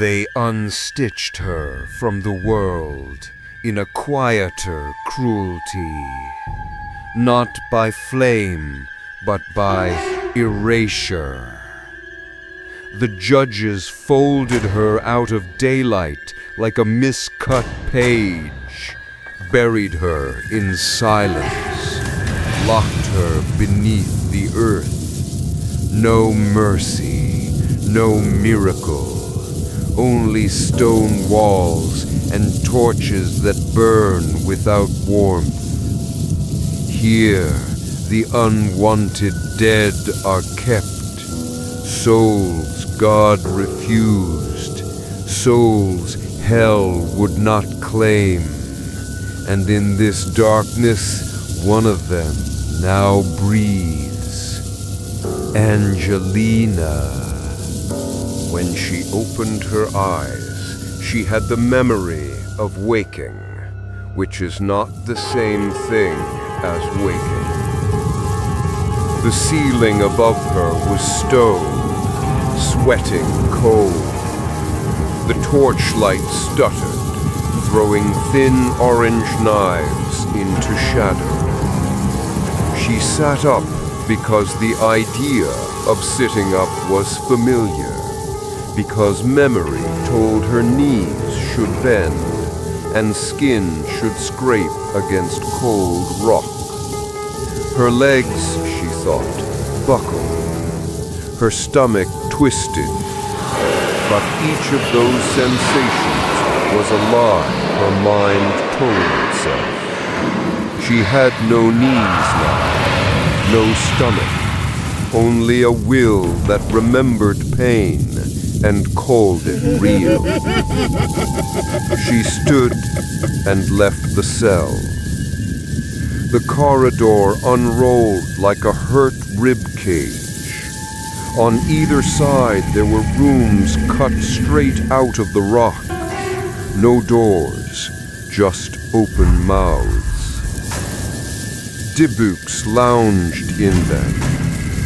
They unstitched her from the world in a quieter cruelty, not by flame, but by erasure. The judges folded her out of daylight like a miscut page, buried her in silence, locked her beneath the earth. No mercy, no miracle, only stone walls and torches that burn without warmth. Here, the unwanted dead are kept, souls God refused, souls hell would not claim. And in this darkness, one of them now breathes. Angelina. When she opened her eyes, she had the memory of waking, which is not the same thing as waking. The ceiling above her was stone, sweating cold. The torchlight stuttered, throwing thin orange knives into shadow. She sat up because the idea of sitting up was familiar, because memory told her knees should bend and skin should scrape against cold rock. Her legs, she thought, buckled, her stomach twisted, but each of those sensations was a lie her mind told itself. She had no knees now, no stomach, only a will that remembered pain and called it real. She stood and left the cell. The corridor unrolled like a hurt rib cage. On either side there were rooms cut straight out of the rock. No doors, just open mouths. Dybbuks lounged in them,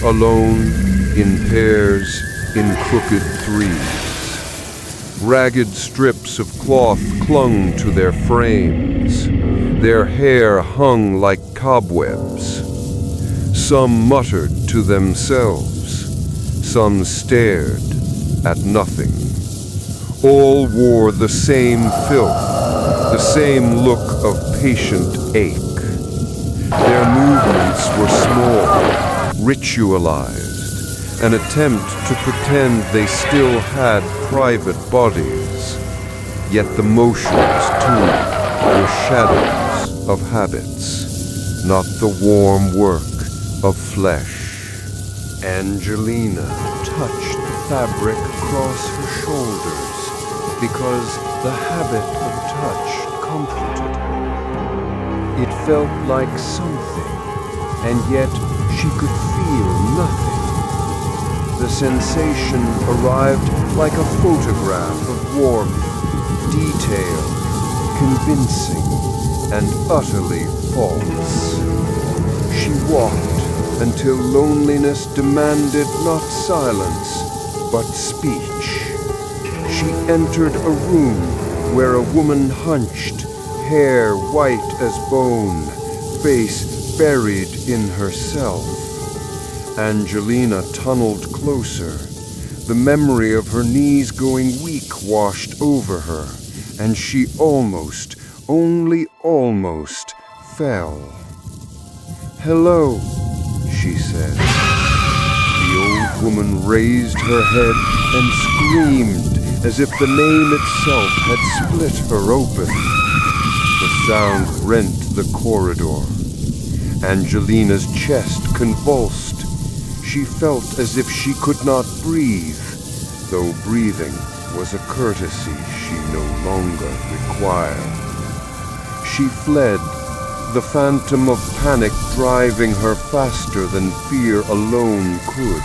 alone, in pairs, in crooked threes. Ragged strips of cloth clung to their frames. Their hair hung like cobwebs. Some muttered to themselves. Some stared at nothing. All wore the same filth, the same look of patient ache. Their movements were small, ritualized, an attempt to pretend they still had private bodies. Yet the motions, too, were shadows of habits, not the warm work of flesh. Angelina touched the fabric across her shoulders because the habit of touch comforted her. It felt like something, and yet she could feel nothing. The sensation arrived like a photograph of warmth, detailed, convincing, and utterly false. She walked until loneliness demanded not silence, but speech. She entered a room where a woman hunched, hair white as bone, face buried in herself. Angelina tunneled closer. The memory of her knees going weak washed over her, and she almost, only almost, fell. "Hello," she said. The old woman raised her head and screamed as if the name itself had split her open. The sound rent the corridor. Angelina's chest convulsed. She felt as if she could not breathe, though breathing was a courtesy she no longer required. She fled, the phantom of panic driving her faster than fear alone could.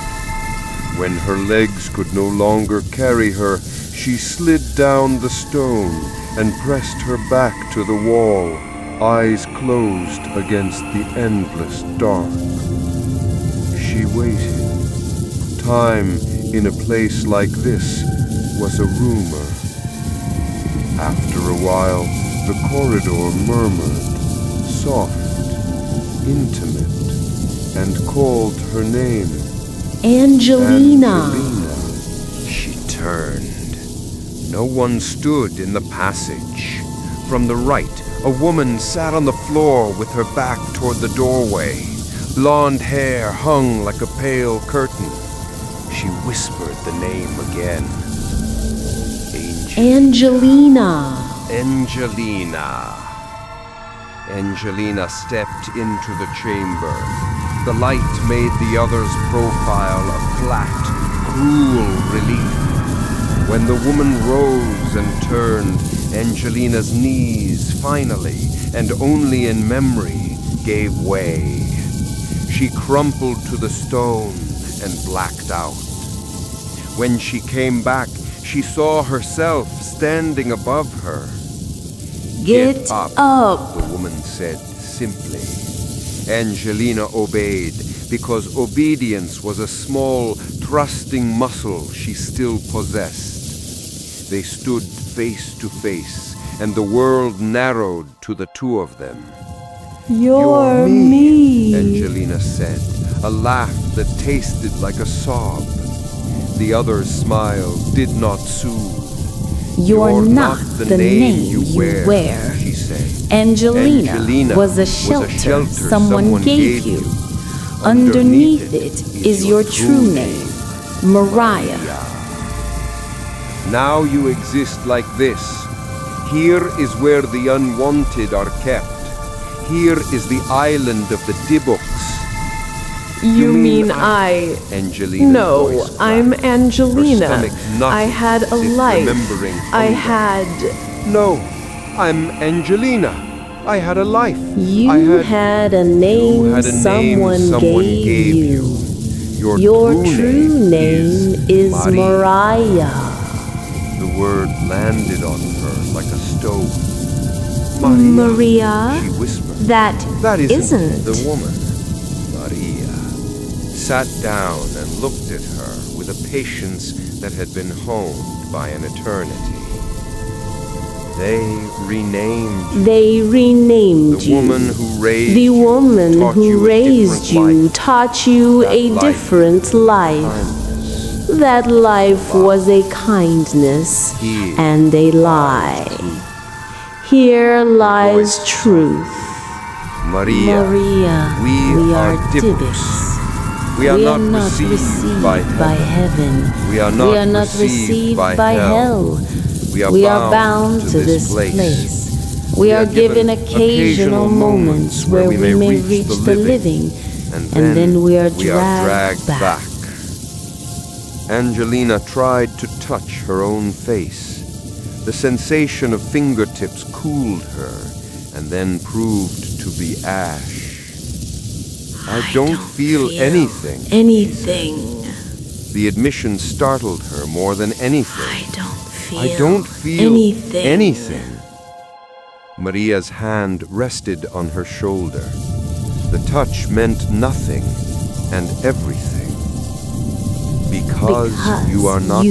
When her legs could no longer carry her, she slid down the stone and pressed her back to the wall, eyes closed against the endless dark. She waited. Time in a place like this was a rumor. After a while, the corridor murmured, soft, intimate, and called her name. Angelina. She turned. No one stood in the passage. From the right, a woman sat on the floor with her back toward the doorway. Blonde hair hung like a pale curtain. She whispered the name again. Angelina. Angelina. Angelina stepped into the chamber. The light made the other's profile a flat, cruel relief. When the woman rose and turned, Angelina's knees finally, and only in memory, gave way. She crumpled to the stone and blacked out. When she came back, she saw herself standing above her. Get up, the woman said simply. Angelina obeyed, because obedience was a small, thrusting muscle she still possessed. They stood face to face, and the world narrowed to the two of them. You're me, Angelina said, a laugh that tasted like a sob. The other's smile did not soothe. You're not the name you wear, she said. Angelina was a shelter someone gave you. Underneath it is your true name, Mariah. Now you exist like this. Here is where the unwanted are kept. Here is the island of the Dybbuks. You mean I... Angelina's No, voice I'm cracked. Angelina. Her stomach knotted I had a as if life. remembering I hunger. had... No, I'm Angelina. I had a life. You had a name someone gave you. Your true name is Mariah. The word landed on her like a stone. Maria? She whispered. That isn't the woman. Maria sat down and looked at her with a patience that had been honed by an eternity. They renamed you. The woman who raised you taught you a different life. That life was a kindness and a lie. Here lies truth. Maria, we are Dybbuks. We are not received by heaven. We are not received by hell. We are bound to this place. We are given occasional moments where we may reach the living, and then we are dragged back. Angelina tried to touch her own face. The sensation of fingertips cooled her, and then proved to be ash. I don't feel anything. The admission startled her more than anything. I don't feel anything. Maria's hand rested on her shoulder. The touch meant nothing and everything. Because you are not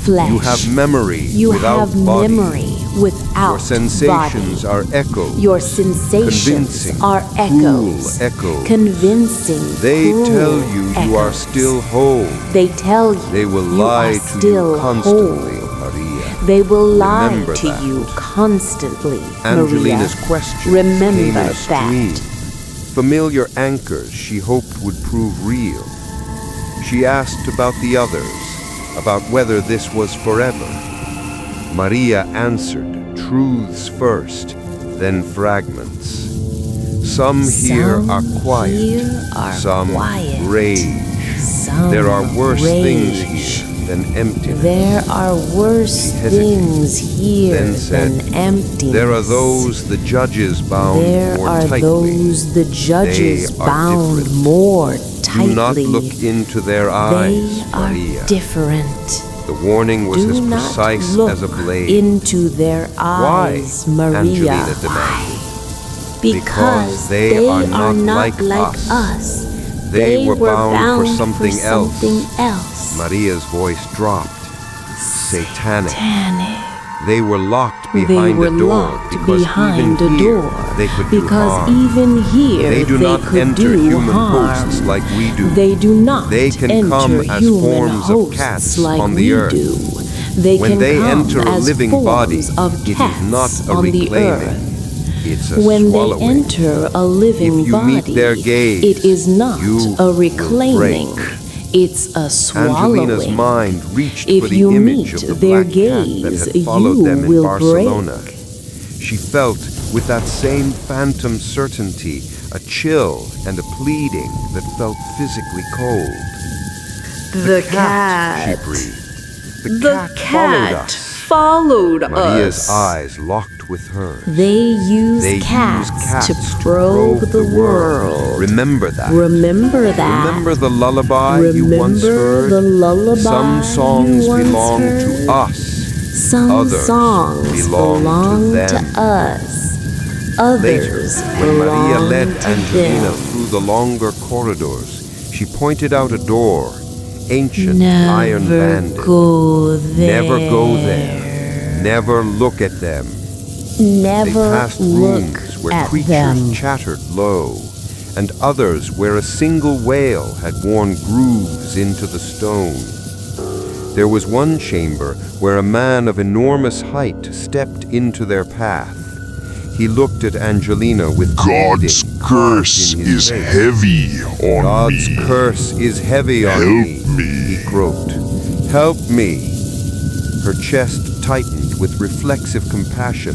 flesh. You have memory without body. Your sensations are echoes. Convincing. They tell you are still whole. They will lie to you constantly, Maria. They will lie to you constantly, Angelina's Maria. question Remember came in a stream. that. Familiar anchors she hoped would prove real. She asked about the others, about whether this was forever. Maria answered, truths first, then fragments. Some here are quiet, some rage. There are worse things here than emptiness. There are worse things here then said, than emptiness. There are those the judges bound more tightly. More tightly. Do not look into their eyes, Maria. They are different. The warning was as precise as a blade. Into their eyes, Why? Maria. Angelina demanded. Because they are not like us. They were bound for something else. else. Maria's voice dropped. satanic. They were locked behind a door because even here they could do harm. They do not enter human hosts like we do. They do not They can come as forms of cats on the earth. When they enter a living body, it is not a reclaiming. It's a when swallowing. They enter a living if you body, meet their gaze, it is not a reclaiming. It's a swallowing. Angelina's mind reached if for the you image meet of the their black gaze, cat that had followed them in Barcelona. Break. She felt, with that same phantom certainty, a chill and a pleading that felt physically cold. The cat, she breathed. The cat followed us. Maria's eyes locked with hers. They use cats to probe the world. Remember that. Remember that. Remember the lullaby you once heard? The lullaby Some songs belong to us. Some Others songs belong to us. Others Later, when Maria led to Angelina them. through the longer corridors, she pointed out a door, ancient, Never iron-banded. go there. Never go there. Never look at them. Never They passed look rooms where at creatures them. chattered low, and others where a single whale had worn grooves into the stone. There was one chamber where a man of enormous height stepped into their path. He looked at Angelina with God's pleading curse carved in his is face. heavy on God's me. curse is heavy on Help me. he groped. Help me. Her chest tightened with reflexive compassion,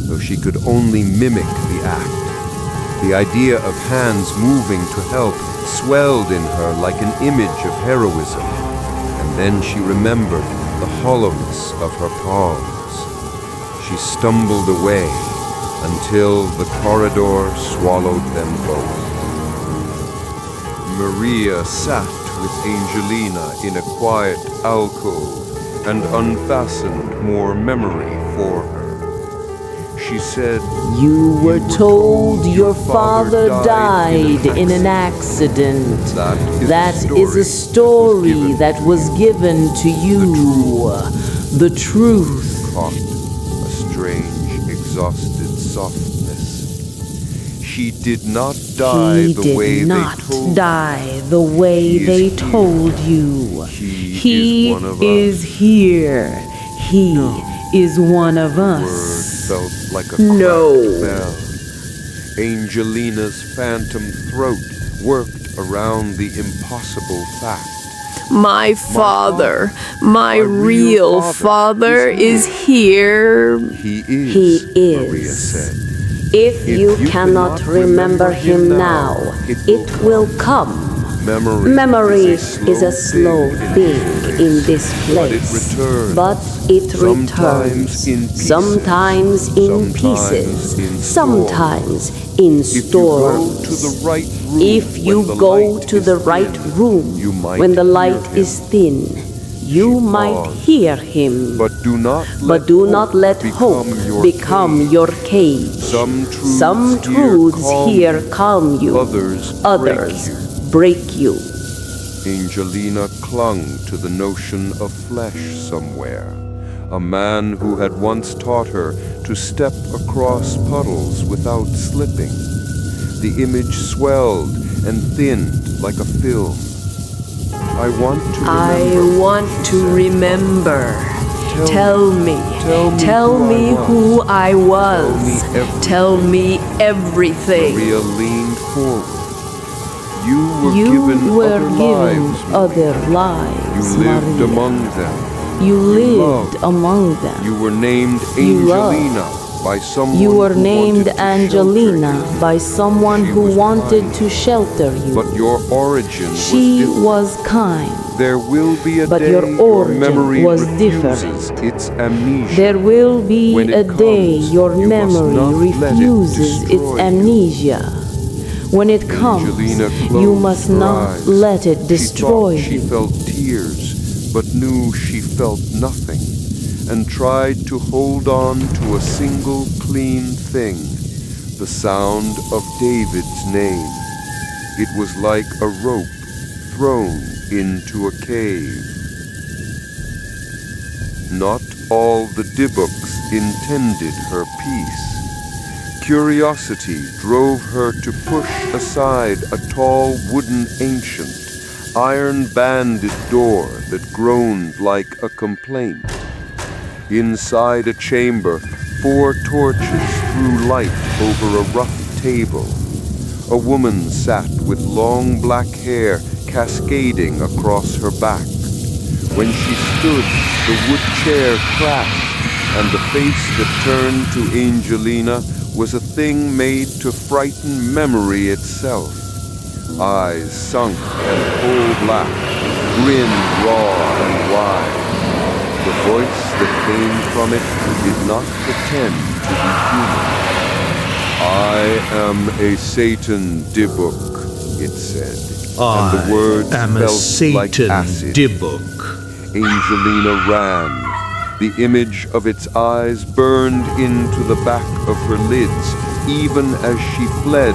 though she could only mimic the act. The idea of hands moving to help swelled in her like an image of heroism, and then she remembered the hollowness of her palms. She stumbled away until the corridor swallowed them both. Maria sat with Angelina in a quiet alcove and unfastened more memory for her. She said, You were told your father died in an accident. That is a story that was given to you. The truth. Caught a strange, exhausted softness. She did not die the way they told the way they told you. He is here. He is one of us. Word felt like a cracked bell. Angelina's phantom throat worked around the impossible fact. My father, my real father is here. He is, Maria said. If you cannot remember him now, it will come. Memory is a slow thing in this place, but it returns, sometimes in pieces, sometimes in storms. If you go to the right room when the light is thin, you might hear him, but do not let hope become your cage. Some truths here calm you, others break you. Angelina clung to the notion of flesh somewhere. A man who had once taught her to step across puddles without slipping. The image swelled and thinned like a film. I want to remember. Tell me who I was. Tell me everything. Maria leaned forward. You were given other lives. You lived among them. You lived among them. You were named Angelina by someone You were named Angelina by someone who wanted to shelter you. But your origin was kind. There will be a day your origin memory was refuses different. its amnesia. There will be a day your you must memory not let it refuses its destroy you. amnesia. When it comes, Angelina you closed must her not eyes. let it destroy She you. felt tears, but knew she felt nothing, and tried to hold on to a single clean thing, the sound of David's name. It was like a rope thrown into a cave. not all the Dybbuks intended her peace. Curiosity drove her to push aside a tall wooden ancient, iron-banded door that groaned like a complaint. Inside a chamber, 4 torches threw light over a rough table. A woman sat with long black hair cascading across her back. When she stood, the wood chair crashed, and the face that turned to Angelina was a thing made to frighten memory itself. Eyes sunk and coal-black, grin raw and wide. The voice that came from it did not pretend to be human. "I am a Satan Dybbuk," it said, and the words felt like acid. Dybbuk. Angelina ran. The image of its eyes burned into the back of her lids, even as she fled,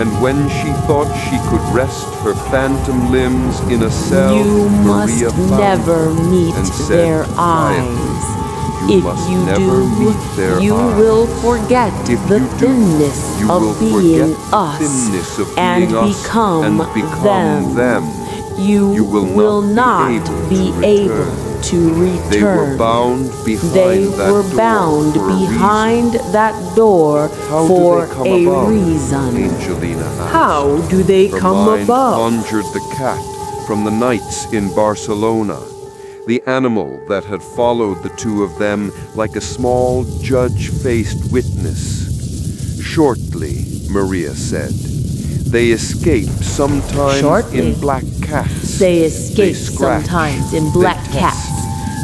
and when she thought she could rest her phantom limbs in a cell, You Maria must found never her meet and said their quietly, eyes. "You If must you never meet do, their you eyes. will forget If the you do, thinness you will of being forget the us thinness of and being us become and become them. You will not be able to They were return. bound behind They that were door bound for a behind that door How for do they come a about? reason. Angelina asked. How do they Her come mind about? conjured the cat from the nights in Barcelona, the animal that had followed the two of them like a small judge-faced witness. Shortly, Maria said. They escape sometimes Shortly. in black cats. They escape scratch, sometimes in they black test. cats.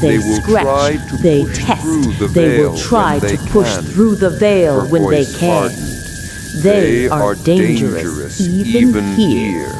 They They will try scratch, to they push test, through the they will veil try when to they push can. through the veil Her when they voice can. hardened. They are dangerous, even here.